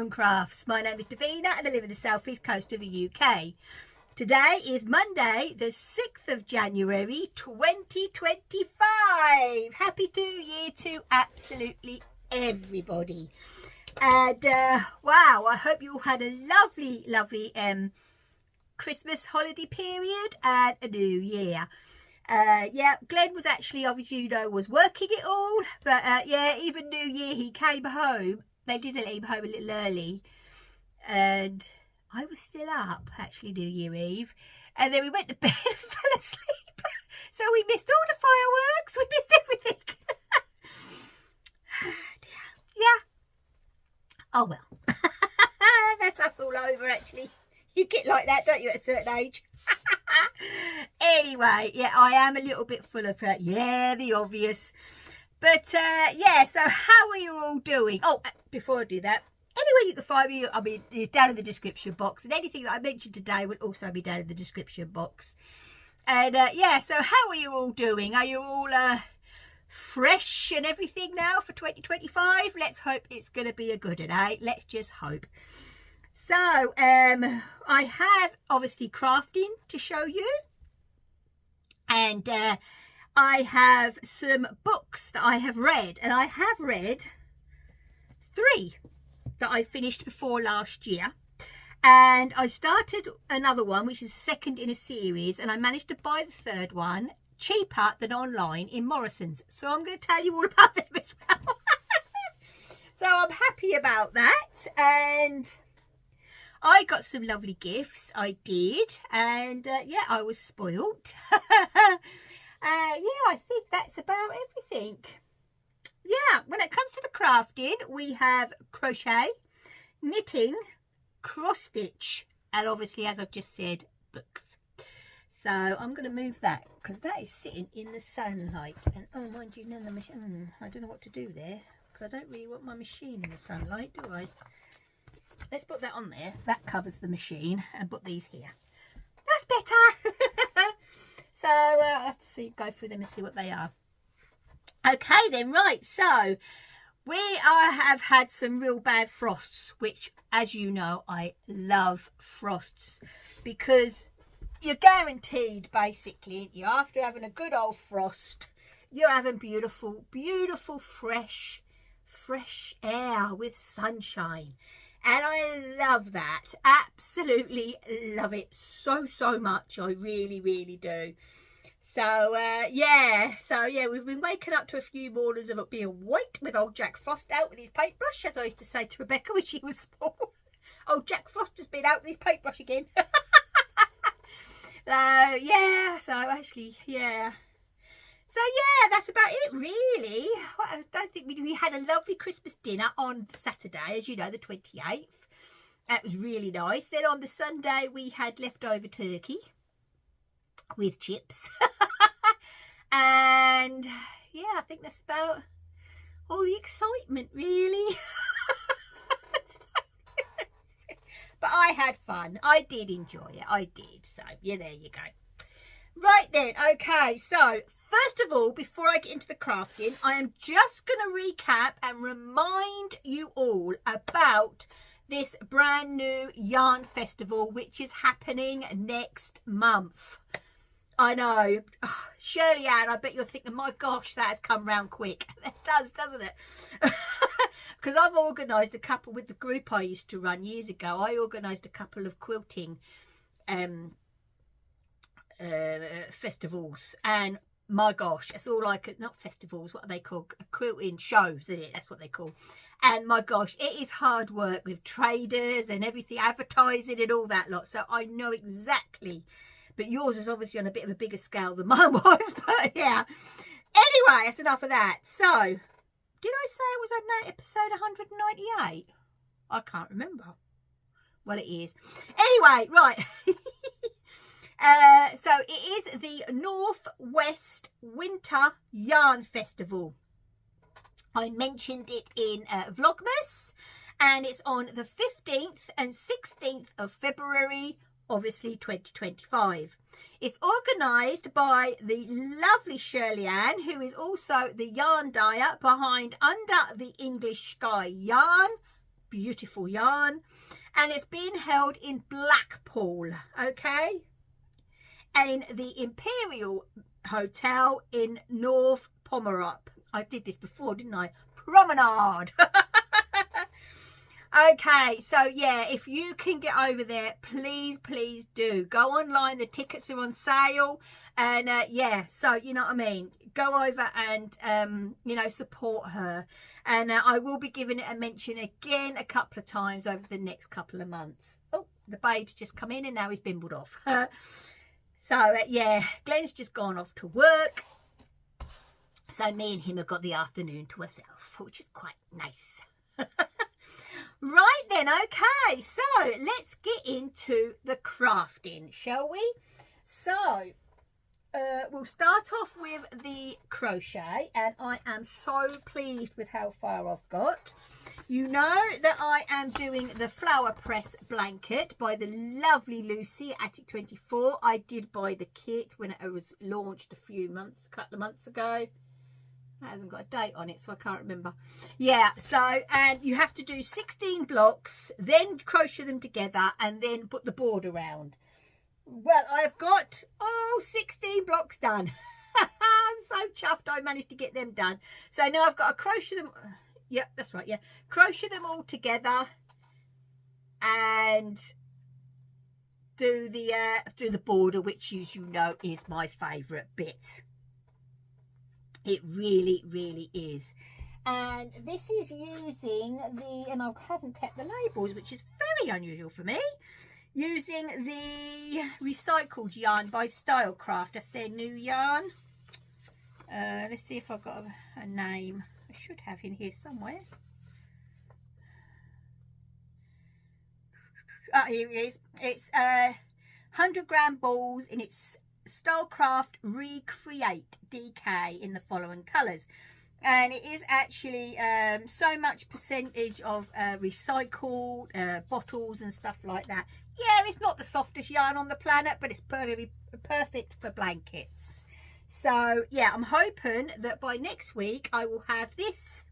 Littleworkroomcrafts. My name is Davina and I live in the southeast coast of the UK. Today is Monday, the 6th of January 2025. Happy New Year to absolutely everybody. And wow, I hope you all had a lovely Christmas holiday period and a new year. Yeah, Glenn was actually, obviously, was working it all, but yeah, even New Year he came home. They did let him home a little early, and I was still up actually New Year Eve, and then we went to bed and fell asleep. So we missed all the fireworks, we missed everything. Yeah. Oh well. That's us all over actually. You get like that, don't you, at a certain age? Anyway, yeah, I am a little bit full of the obvious. But yeah, so how are you all doing? Oh, before I do that, anyway, you can find me, I mean, it's down in the description box, and anything that I mentioned today will also be down in the description box. And yeah, so how are you all doing? Are you all fresh and everything now for 2025? Let's hope it's going to be a good one, eh? Let's just hope. So, I have obviously crafting to show you, and I have some books that I have read, and I have read 3 that I finished before last year, and I started another one which is the second in a series, and I managed to buy the third one cheaper than online in Morrison's, so I'm going to tell you all about them as well. So I'm happy about that, and I got some lovely gifts, I did, and yeah, I was spoilt. Yeah, I think that's about everything. Yeah, when it comes to the crafting, we have crochet, knitting, cross-stitch, and obviously, as I've just said, books. So I'm going to move that, because that is sitting in the sunlight. And oh, mind you, the machine, I don't know what to do there, because I don't really want my machine in the sunlight, do I? Let's put that on there. That covers the machine, and put these here. That's better. So I'll have to go through them and see what they are. Okay then, right. So we have had some real bad frosts, which, as you know, I love frosts, because you're guaranteed, basically, you after having a good old frost, you're having beautiful, fresh air with sunshine. And I love that. Absolutely love it so much. I really do. So, yeah. So, yeah, we've been waking up to a few mornings of it being white with old Jack Frost out with his paintbrush, as I used to say to Rebecca when she was small. Old Jack Frost has been out with his paintbrush again. Yeah. So, actually, yeah. So, yeah, that's about it, really. I don't think we had a lovely Christmas dinner on Saturday, as you know, the 28th. That was really nice. Then on the Sunday, we had leftover turkey with chips. And, yeah, I think that's about all the excitement, really. But I had fun. I did enjoy it. I did. So, yeah, there you go. Right then, okay, so first of all, before I get into the crafting, I am just going to recap and remind you all about this brand new yarn festival, which is happening next month. I know, Shirley Ann, I bet you're thinking, my gosh, that has come round quick. It does, doesn't it? Because I've organised a couple with the group I used to run years ago. I organised a couple of quilting festivals, and my gosh, it's all like, not festivals, what are they called, quilting shows, isn't it? That's what they call. And my gosh, it is hard work with traders and everything, advertising and all that lot, so I know exactly. But yours is obviously on a bit of a bigger scale than mine was, but yeah. Anyway, that's enough of that. So did I say it was on episode 198? I can't remember. Well, it is. Anyway, right. So it is the Northwest Winter Yarn Festival. I mentioned it in Vlogmas, and it's on the 15th and 16th of February, obviously 2025. It's organised by the lovely Shirley Ann, who is also the yarn dyer behind Under the English Sky Yarn. beautiful yarn, and it's being held in Blackpool, okay, in the Imperial Hotel in North Pomerop. I did this before, didn't I? Promenade. Okay, so yeah, if you can get over there, please do go online. The tickets are on sale, and yeah, so you know what I mean, go over and you know, support her. And I will be giving it a mention again a couple of times over the next couple of months. Oh, the babe's just come in and now he's bimbled off. So yeah, Glenn's just gone off to work, so me and him have got the afternoon to ourselves, which is quite nice. Right then, okay, so let's get into the crafting, shall we? So we'll start off with the crochet, and I am so pleased with how far I've got. You know that I am doing the flower press blanket by the lovely Lucy at Attic 24. I did buy the kit when it was launched a couple of months ago. That hasn't got a date on it, so I can't remember. Yeah, so, and you have to do 16 blocks, then crochet them together, and then put the board around. Well, I've got, 16 blocks done. I'm so chuffed I managed to get them done. So now I've got to crochet them. Yep, that's right, yeah. Crochet them all together and do the border, which, as you know, is my favourite bit. It really is. And this is using and I haven't kept the labels, which is very unusual for me, using the recycled yarn by Stylecrafts. That's their new yarn. Let's see if I've got a name. I should have in here somewhere. Here it is. It's 100-gram balls in its Stylecraft Recreate DK in the following colours, and it is actually so much percentage of recycled bottles and stuff like that. Yeah, it's not the softest yarn on the planet, but it's perfect for blankets. So yeah, I'm hoping that by next week I will have this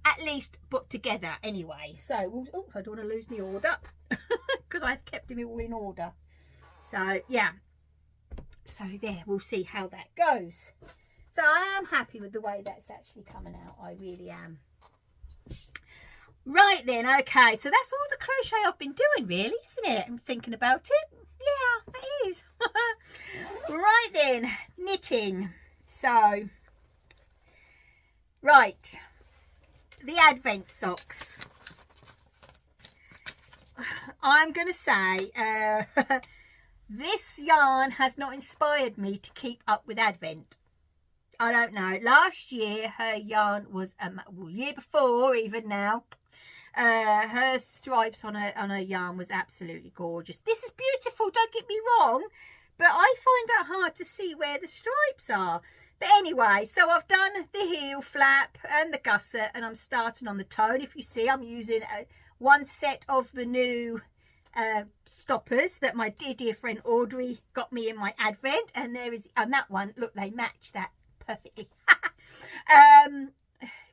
at least put together anyway. So I don't want to lose my order because I've kept them all in order. So yeah. So there, we'll see how that goes. So I am happy with the way that's actually coming out. I really am. Right then, okay. So that's all the crochet I've been doing, really, isn't it? I'm thinking about it. Yeah, it is. Right then, knitting. So, right. The Advent socks. I'm going to say... this yarn has not inspired me to keep up with Advent. I don't know. Last year, her yarn was, well, year before, even now, her stripes on her yarn was absolutely gorgeous. This is beautiful, don't get me wrong, but I find it hard to see where the stripes are. But anyway, so I've done the heel flap and the gusset, and I'm starting on the toe. And if you see, I'm using one set of the new stoppers that my dear friend Audrey got me in my Advent, and there is on that one, look, they match that perfectly.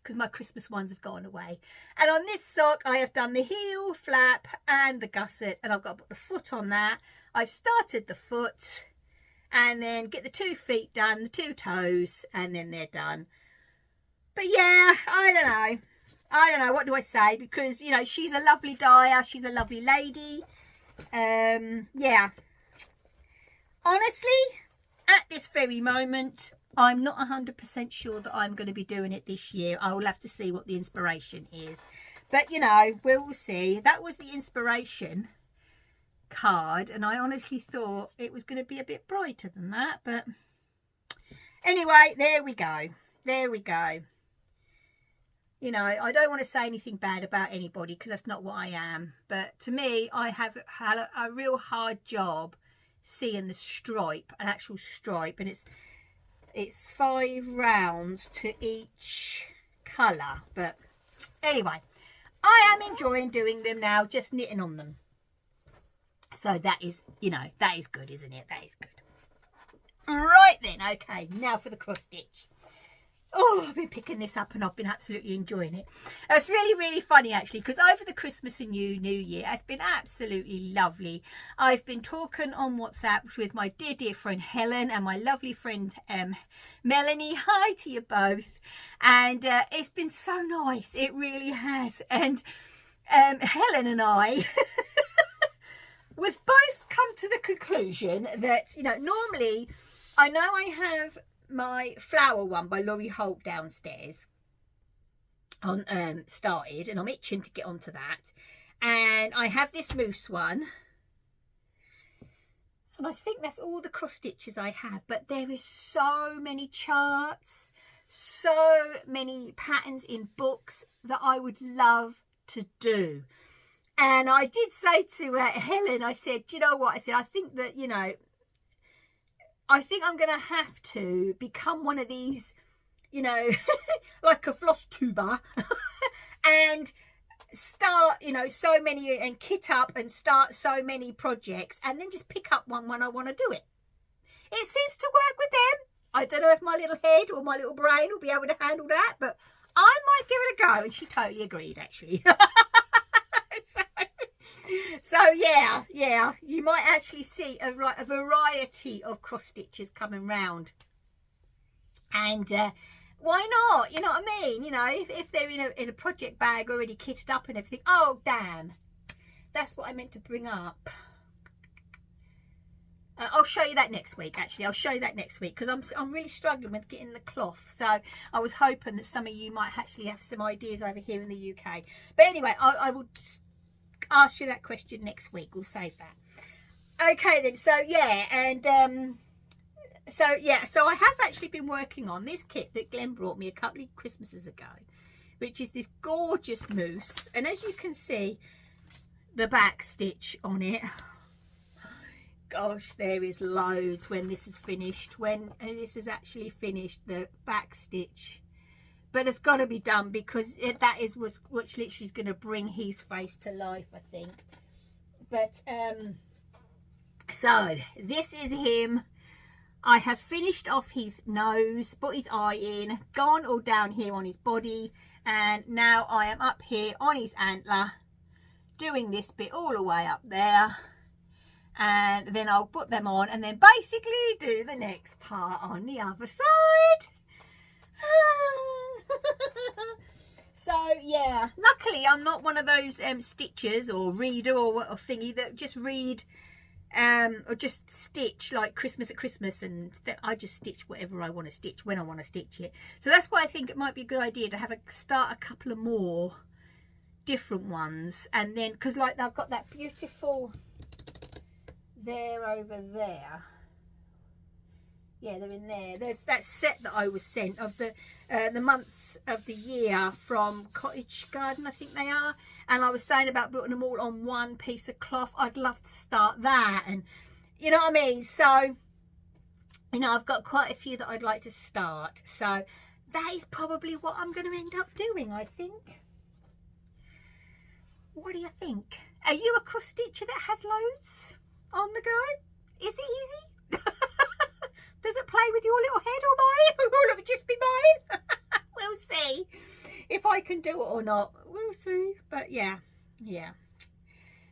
Because my Christmas ones have gone away. And on this sock I have done the heel flap and the gusset, and I've got to put the foot on that. I've started the foot and then get the 2 feet done, the 2 toes, and then they're done. But yeah, I don't know, what do I say? Because, you know, she's a lovely dyer, she's a lovely lady. Yeah. Honestly, at this very moment, I'm not 100% sure that I'm going to be doing it this year. I will have to see what the inspiration is. But, you know, we'll see. That was the inspiration card, and I honestly thought it was going to be a bit brighter than that. But anyway, there we go. There we go. You know, I don't want to say anything bad about anybody because that's not what I am. But to me, I have had a real hard job seeing the stripe, an actual stripe. And it's 5 rounds to each colour. But anyway, I am enjoying doing them now, just knitting on them. So that is, you know, that is good, isn't it? That is good. Right then, okay, now for the cross stitch. Oh, I've been picking this up and I've been absolutely enjoying it. It's really, really funny actually, because over the Christmas and New Year, it's been absolutely lovely. I've been talking on WhatsApp with my dear, dear friend Helen and my lovely friend Melanie. Hi to you both. And it's been so nice. It really has. And Helen and I, we've both come to the conclusion that, you know, normally I know I have my flower one by Laurie Holt downstairs on started, and I'm itching to get onto that, and I have this moose one, and I think that's all the cross stitches I have. But there is so many charts, so many patterns in books that I would love to do. And I did say to Helen, I said, do you know what, I said, I think that, you know, I think I'm going to have to become one of these, you know, like a floss tuber and start, you know, so many, and kit up and start so many projects, and then just pick up one when I want to do it. It seems to work with them. I don't know if my little head or my little brain will be able to handle that, but I might give it a go. And she totally agreed, actually. So yeah, you might actually see a variety of cross stitches coming round, and why not? You know what I mean? You know, if they're in a project bag already kitted up and everything. Oh damn, that's what I meant to bring up. I'll show you that next week. Actually, I'll show you that next week, because I'm really struggling with getting the cloth. So I was hoping that some of you might actually have some ideas over here in the UK. But anyway, I will ask you that question next week. We'll save that. Okay then, so yeah, and so I have actually been working on this kit that Glenn brought me a couple of Christmases ago, which is this gorgeous moose, and as you can see the back stitch on it, gosh, there is loads when this is finished, when this is actually finished, the back stitch. But it's got to be done, because that is what's literally is going to bring his face to life, I think. But so this is him. I have finished off his nose, put his eye in, gone all down here on his body, and now I am up here on his antler doing this bit all the way up there, and then I'll put them on and then basically do the next part on the other side. So yeah, luckily I'm not one of those stitchers or reader or thingy that just read or just stitch like Christmas at Christmas, and that I just stitch whatever I want to stitch when I want to stitch it. So that's why I think it might be a good idea to have start a couple of more different ones, and then because like I've got that beautiful there over there. Yeah, they're in there. There's that set that I was sent of the months of the year from Cottage Garden, I think they are. And I was saying about putting them all on one piece of cloth. I'd love to start that, and you know what I mean. So, you know, I've got quite a few that I'd like to start. So that is probably what I'm going to end up doing, I think. What do you think? Are you a cross stitcher that has loads on the go? Is it easy? Does it play with your little head or mine? Will it just be mine? We'll see if I can do it or not. We'll see. But yeah.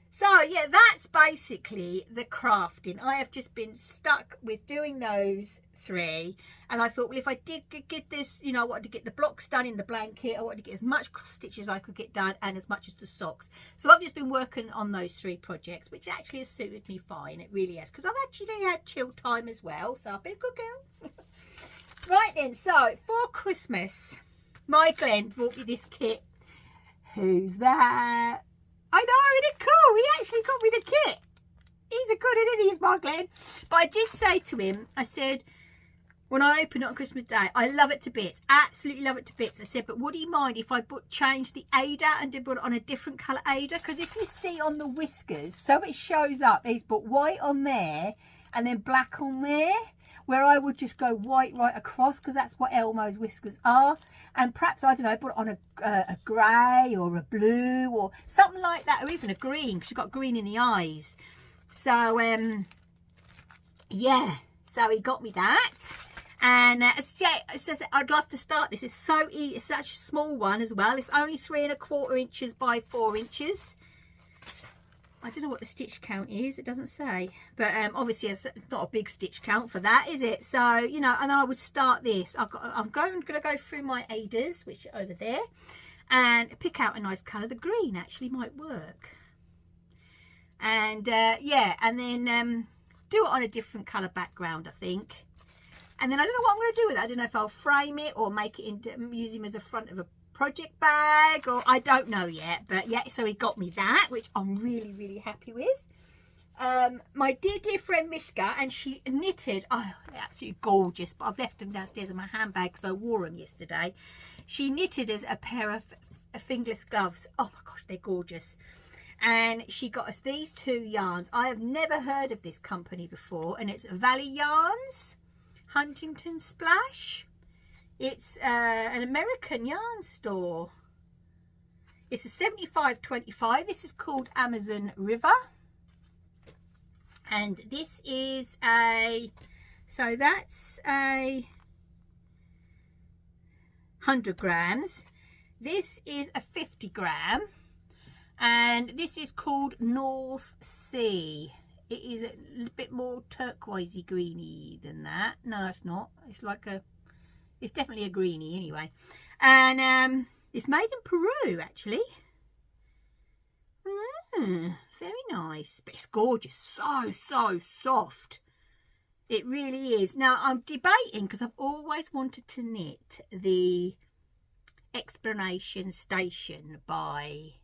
So yeah, that's basically the crafting. I have just been stuck with doing those 3, and I thought, well, if I did get this, you know, I wanted to get the blocks done in the blanket. I wanted to get as much cross stitches as I could get done, and as much as the socks. So I've just been working on those 3 projects, which actually has suited me fine. It really has, because I've actually had chill time as well, so I've been a good girl. Right then, so for Christmas, my Glenn brought me this kit. Who's that? I know, isn't it cool? He actually got me the kit. He's a good one, he's my Glenn. But I did say to him, I said, when I opened it on Christmas Day, I love it to bits, absolutely love it to bits. I said, but would he mind if I changed the Ada and did put it on a different colour Ada? Because if you see on the whiskers, so it shows up, he's put white on there and then black on there, where I would just go white right across, because that's what Elmo's whiskers are. And perhaps, I don't know, put it on a grey or a blue or something like that, or even a green, because you've got green in the eyes. So, yeah, so he got me that. And it says I'd love to start this. It's so easy. It's such a small one as well. It's only 3¼ inches by 4 inches. I don't know what the stitch count is. It doesn't say. But obviously it's not a big stitch count for that, is it? So, you know, and I would start this. I'm going to go through my aiders, which are over there, and pick out a nice colour. The green actually might work. And yeah, and then do it on a different colour background, I think. And then I don't know what I'm going to do with it. I don't know if I'll frame it or make it into, use him as a front of a project bag, or I don't know yet. But yeah, so he got me that, which I'm really, really happy with. My dear friend Mishka, and she knitted, oh, they're absolutely gorgeous, but I've left them downstairs in my handbag because I wore them yesterday. She knitted us a pair of fingerless gloves. Oh my gosh, they're gorgeous. And she got us these 2 yarns. I have never heard of this company before, and it's Valley Yarns Huntington Splash. It's an American yarn store. It's a 75/25. This is called Amazon River, and this is a, so that's a 100 grams. This is a 50 gram. And this is called North Sea. It is a little bit more turquoisey greeny than that. No, it's not. It's like a, it's definitely a greeny anyway. And it's made in Peru, actually. Very nice. But it's gorgeous. So soft. It really is. Now, I'm debating because I've always wanted to knit the Explanation Station by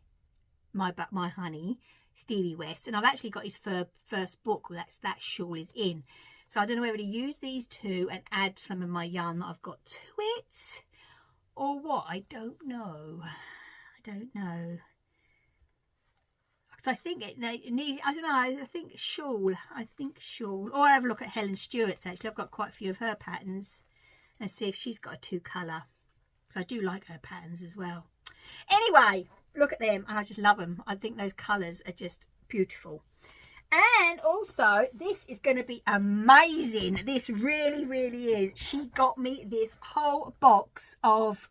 my honey Stevie West, and I've actually got his first book that shawl is in, so I don't know whether to use these two and add some of my yarn that I've got to it or what. I don't know because I think it needs, I don't know, I think shawl, or I'll have a look at Helen Stewart's. Actually, I've got quite a few of her patterns and see if she's got a 2 colour, because I do like her patterns as well. Anyway, look at them, and I just love them. I think those colours are just beautiful. And also, this is going to be amazing. This really, really is. She got me this whole box of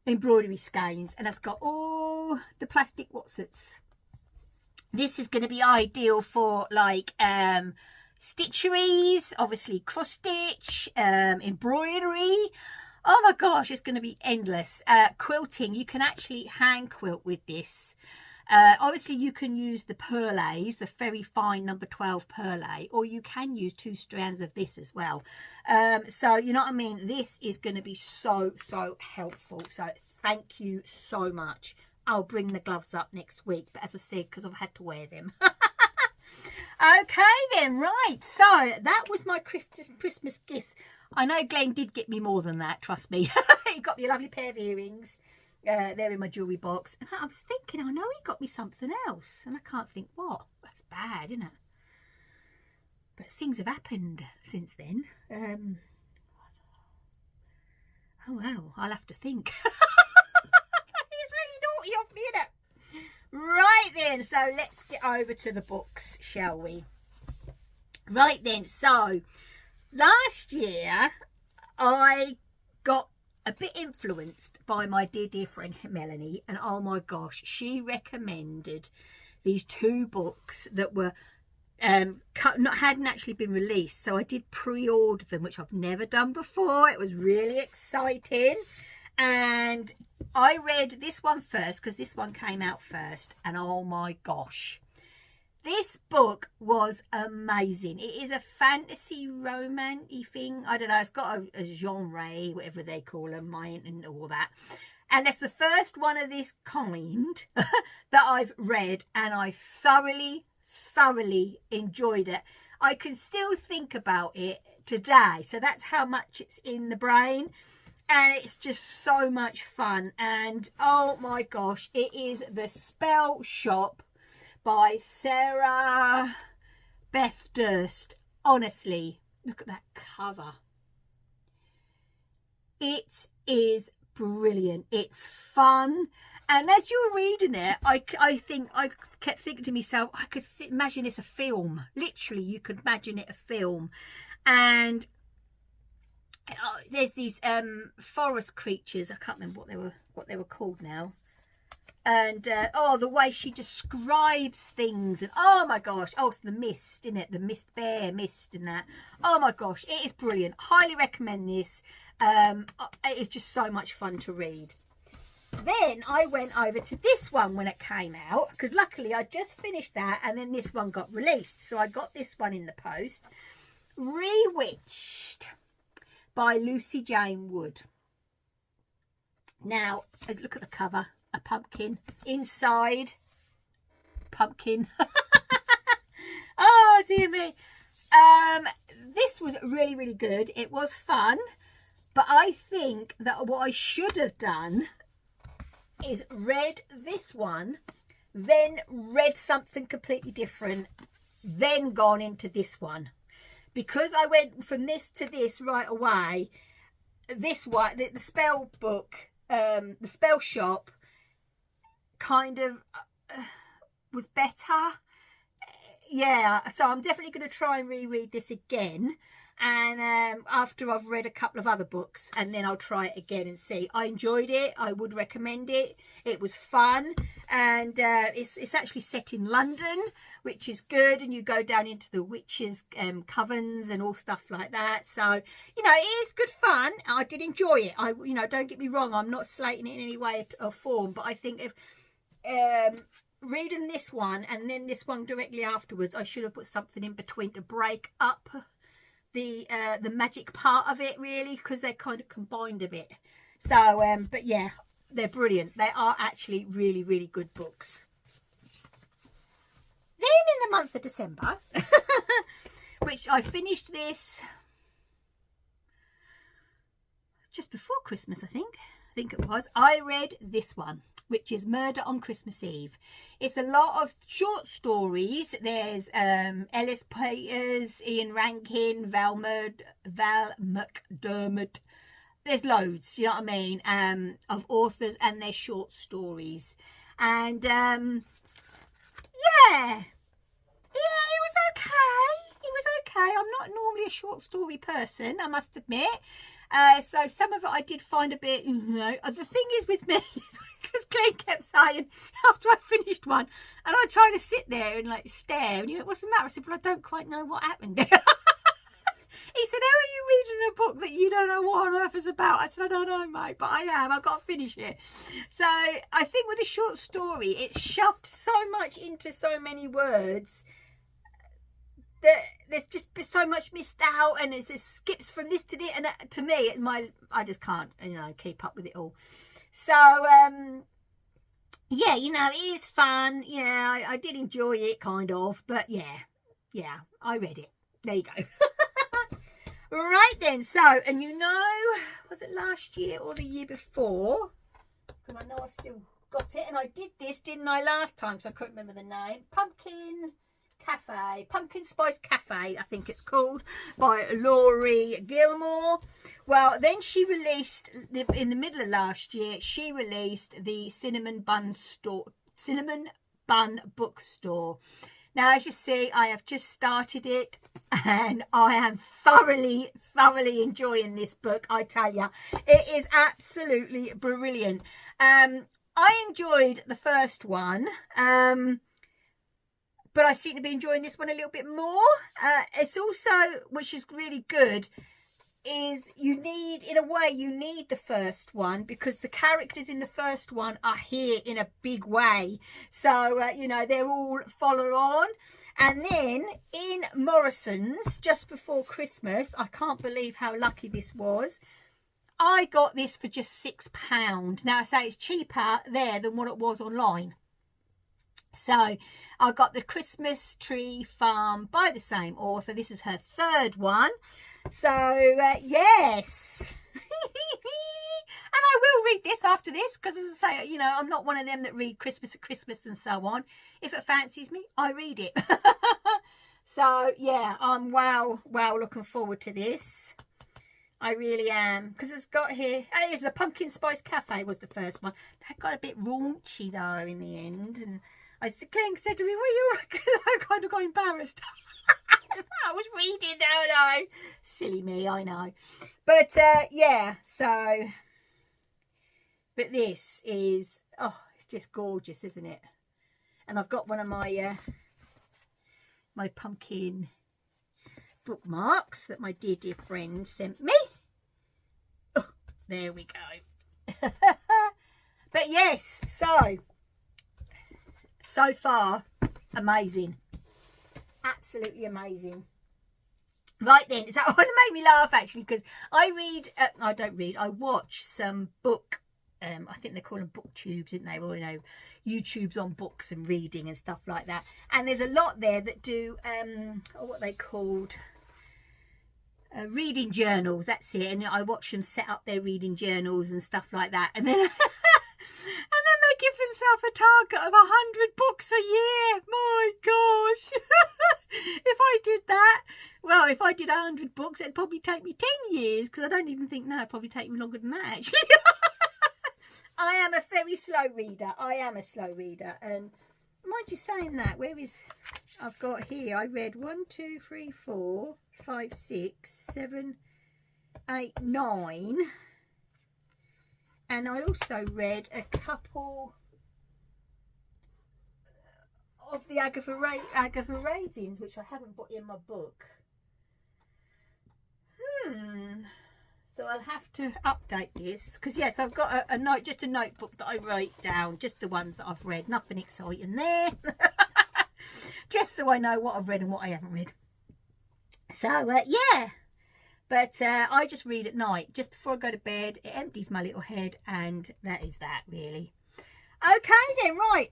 embroidery skeins, and it's got all the plastic watsits. This is going to be ideal for like stitcheries, obviously cross stitch, embroidery. Oh my gosh, it's going to be endless. Quilting, you can actually hand quilt with this. Obviously, you can use the perlés, the very fine number 12 perlé, or you can use 2 strands of this as well. So, you know what I mean? This is going to be so helpful. So, thank you so much. I'll bring the gloves up next week, but as I said, because I've had to wear them. Okay then, right. So, that was my Christmas gift. I know Glenn did get me more than that, trust me. He got me a lovely pair of earrings. They're in my jewellery box. And I was thinking, I know he got me something else. And I can't think what. That's bad, isn't it? But things have happened since then. Oh, well, I'll have to think. It's really naughty of me, isn't it? Right then, so let's get over to the books, shall we? Right then, so last year I got a bit influenced by my dear friend Melanie, and oh my gosh, she recommended these 2 books that were hadn't actually been released, so I did pre-order them, which I've never done before. It was really exciting, and I read this one first because this one came out first, and oh my gosh, this book was amazing. It is a fantasy romance-y thing. I don't know. It's got a genre, whatever they call them, and all that. And it's the first one of this kind that I've read, and I thoroughly enjoyed it. I can still think about it today. So that's how much it's in the brain. And it's just so much fun. And oh my gosh, it is The Spell Shop by Sarah Beth Durst. Honestly, look at that cover. It is brilliant. It's fun. And as you were reading it, I kept thinking to myself, I could imagine this a film. Literally, you could imagine it a film. And there's these forest creatures. I can't remember what they were called now. And oh, the way she describes things, and oh my gosh, oh, it's the mist, isn't it? The mist bear mist and that. Oh my gosh, it is brilliant. Highly recommend this. It is just so much fun to read. Then I went over to this one when it came out, because luckily I just finished that, and then this one got released, so I got this one in the post. Bewitched by Lucy Jane Wood. Now look at the cover. A pumpkin inside. Pumpkin. Oh dear me. This was really, really good. It was fun, but I think that what I should have done is read this one, then read something completely different, then gone into this one, because I went from this to this right away. This one, the spell book, the spell shop, kind of was better. Yeah, so I'm definitely going to try and reread this again, and after I've read a couple of other books, and then I'll try it again and see. I enjoyed it. I would recommend it. It was fun, and it's actually set in London, which is good, and you go down into the witches' covens and all stuff like that. So, you know, it is good fun. I did enjoy it. You know, don't get me wrong, I'm not slating it in any way or form, but I think if reading this one and then this one directly afterwards, I should have put something in between to break up the magic part of it, really, because they're kind of combined a bit. So but yeah, they're brilliant. They are actually really, really good books. Then in the month of December, which I finished this just before Christmas, I think it was, I read this one, which is Murder on Christmas Eve. It's a lot of short stories. There's Ellis Peters, Ian Rankin, Val McDermott. There's loads, you know what I mean, of authors, and their short stories. And yeah, it was okay. It was okay. I'm not normally a short story person, I must admit. So some of it I did find a bit, you know, the thing is with me, because Glenn kept saying after I finished one, and I tried to sit there and like stare, and he went, what's the matter? I said, well, I don't quite know what happened. He said, how are you reading a book that you don't know what on earth is about? I said, I don't know, mate, but I am. I've got to finish it. So I think with a short story, it's shoved so much into so many words that there's just so much missed out, and it skips from this to this, and to me, I just can't, you know, keep up with it all. So yeah, you know, it is fun. Yeah, I did enjoy it, kind of, but yeah, I read it. There you go. Right then, so, and you know, was it last year or the year before? Because I know I've still got it, and I did this, didn't I, last time, so I couldn't remember the name. Pumpkin Spice Cafe, I think it's called, by Laurie Gilmore. Well, then she released, in the middle of last year, she released the Cinnamon Bun Bookstore. Now, as you see, I have just started it, and I am thoroughly enjoying this book, I tell you. It is absolutely brilliant. I enjoyed the first one, but I seem to be enjoying this one a little bit more. It's also, which is really good, is you need the first one, because the characters in the first one are here in a big way. So, you know, they're all follow on. And then in Morrison's, just before Christmas, I can't believe how lucky this was, I got this for just £6. Now, I say it's cheaper there than what it was online. So I got the Christmas Tree Farm by the same author. This is her third one. So yes. And I will read this after this, because as I say, you know, I'm not one of them that read Christmas at Christmas and so on. If it fancies me, I read it. So yeah, I'm wow looking forward to this. I really am, because it's got here, oh, it's the Pumpkin Spice Cafe was the first one. That got a bit raunchy though in the end, and Glenn said to me, well, you I kind of got embarrassed. I was reading, no. Silly me, I know. But yeah, so, but this is, oh, it's just gorgeous, isn't it? And I've got one of my my pumpkin bookmarks that my dear friend sent me. Oh, there we go. But yes, so far, amazing. Absolutely amazing. Right then, so that one made me laugh actually, because I read, I watch some book, I think they call them booktubes, didn't they? Or, you know, YouTubes on books and reading and stuff like that. And there's a lot there that do, what they called, reading journals, that's it. And I watch them set up their reading journals and stuff like that. And then, and then they give themselves a target of 100 books a year. My gosh. If I did that, well, if I did 100 books, it'd probably take me 10 years, because I don't even think, no, it'd probably take me longer than that, actually. I am a very slow reader. I am a slow reader. And mind you saying that, where is, I've got here, I read 1, 2, 3, 4, 5, 6, 7, 8, 9. And I also read a couple of the Agatha Raisins, which I haven't put in my book. So I'll have to update this, because yes, I've got a note, just a notebook that I wrote down, just the ones that I've read, nothing exciting there. Just so I know what I've read and what I haven't read. So yeah, but I just read at night, just before I go to bed. It empties my little head, and that is that, really. Okay then, right,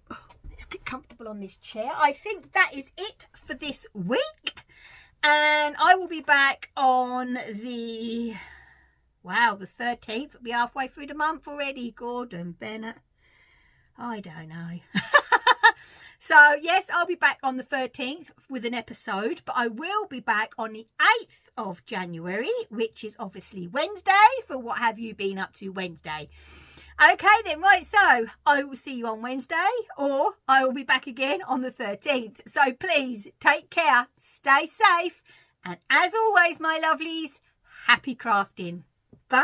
let's get comfortable on this chair. I think that is it for this week, and I will be back on the, wow, the 13th. It'll be halfway through the month already. Gordon Bennett, I don't know. So yes, I'll be back on the 13th with an episode, but I will be back on the 8th of January, which is obviously Wednesday, for What Have You Been Up To Wednesday. Okay then, right, so I will see you on Wednesday, or I will be back again on the 13th. So please take care, stay safe, and as always, my lovelies, happy crafting. Bye.